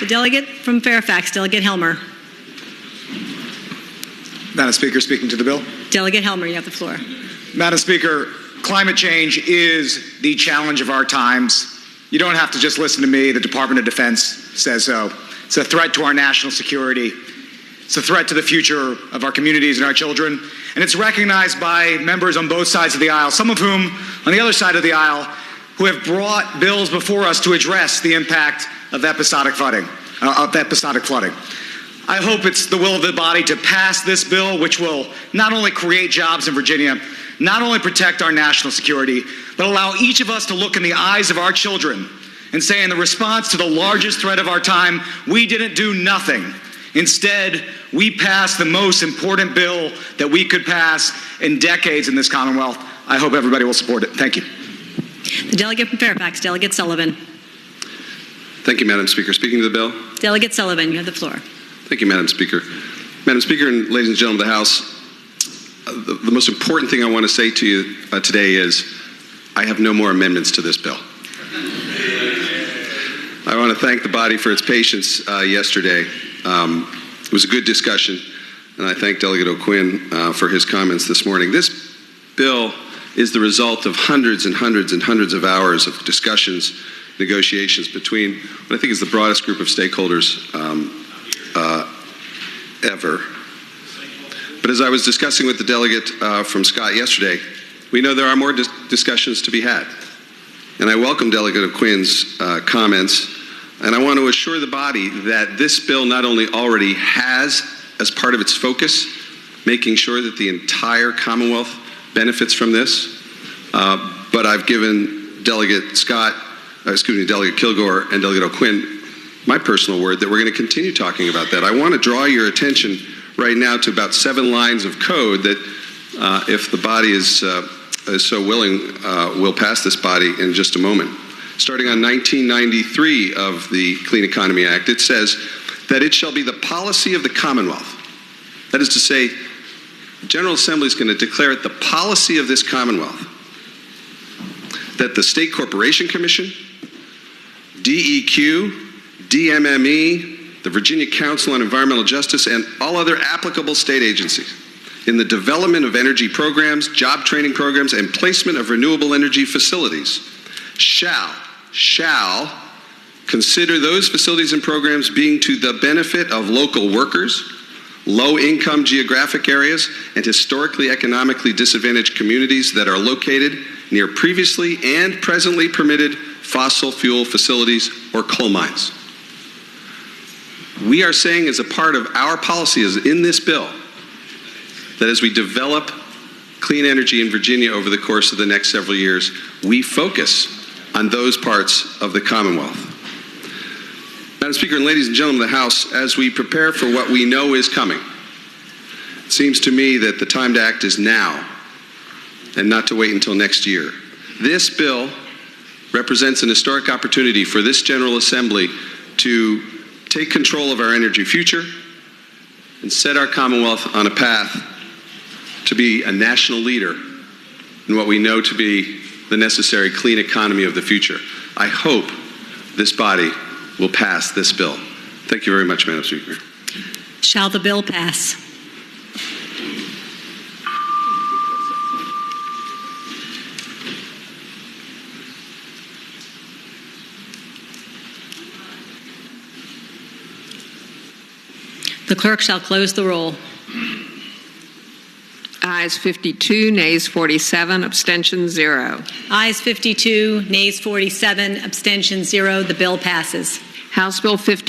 The delegate from Fairfax, Delegate Helmer. Madam Speaker, speaking to the bill. Delegate Helmer, you have the floor. Madam Speaker, climate change is the challenge of our times. You don't have to just listen to me. The Department of Defense says so. It's a threat to our national security. It's a threat to the future of our communities and our children. And it's recognized by members on both sides of the aisle, some of whom on the other side of the aisle, who have brought bills before us to address the impact of episodic flooding. I hope it's the will of the body to pass this bill, which will not only create jobs in Virginia, not only protect our national security, but allow each of us to look in the eyes of our children and say, in the response to the largest threat of our time, we didn't do nothing. Instead, we passed the most important bill that we could pass in decades in this Commonwealth. I hope everybody will support it. Thank you. The delegate from Fairfax, Delegate Sullivan. Thank you, Madam Speaker. Speaking to the bill. Delegate Sullivan, you have the floor. Thank you, Madam Speaker. Madam Speaker and ladies and gentlemen of the House, the most important thing I want to say to you today is I have no more amendments to this bill. I want to thank the body for its patience yesterday. It was a good discussion, and I thank Delegate O'Quinn for his comments this morning. This bill is the result of hundreds and hundreds and hundreds of hours of discussions, negotiations between what I think is the broadest group of stakeholders ever. But as I was discussing with the delegate from Scott yesterday, we know there are more discussions to be had. And I welcome Delegate O'Quinn's comments, and I want to assure the body that this bill not only already has as part of its focus making sure that the entire Commonwealth benefits from this, but I've given Delegate Kilgore and Delegate O'Quinn my personal word that we're going to continue talking about that. I want to draw your attention right now to about 7 lines of code that, if the body is so willing, we'll pass this body in just a moment. Starting on 1993 of the Clean Economy Act, it says that it shall be the policy of the Commonwealth. That is to say, the General Assembly is going to declare it the policy of this Commonwealth that the State Corporation Commission, DEQ, DMME, the Virginia Council on Environmental Justice, and all other applicable state agencies in the development of energy programs, job training programs, and placement of renewable energy facilities shall consider those facilities and programs being to the benefit of local workers, low-income geographic areas, and historically economically disadvantaged communities that are located near previously and presently permitted fossil fuel facilities or coal mines. We are saying as a part of our policy is in this bill that as we develop clean energy in Virginia over the course of the next several years, we focus on those parts of the Commonwealth. Madam Speaker and ladies and gentlemen of the House, as we prepare for what we know is coming, it seems to me that the time to act is now and not to wait until next year. This bill represents an historic opportunity for this General Assembly to take control of our energy future and set our Commonwealth on a path to be a national leader in what we know to be the necessary clean economy of the future. I hope this body will pass this bill. Thank you very much, Madam Speaker. Shall the bill pass? The clerk shall close the roll. Ayes 52, nays 47, abstentions 0. Ayes 52, nays 47, abstentions 0. The bill passes. House Bill 15.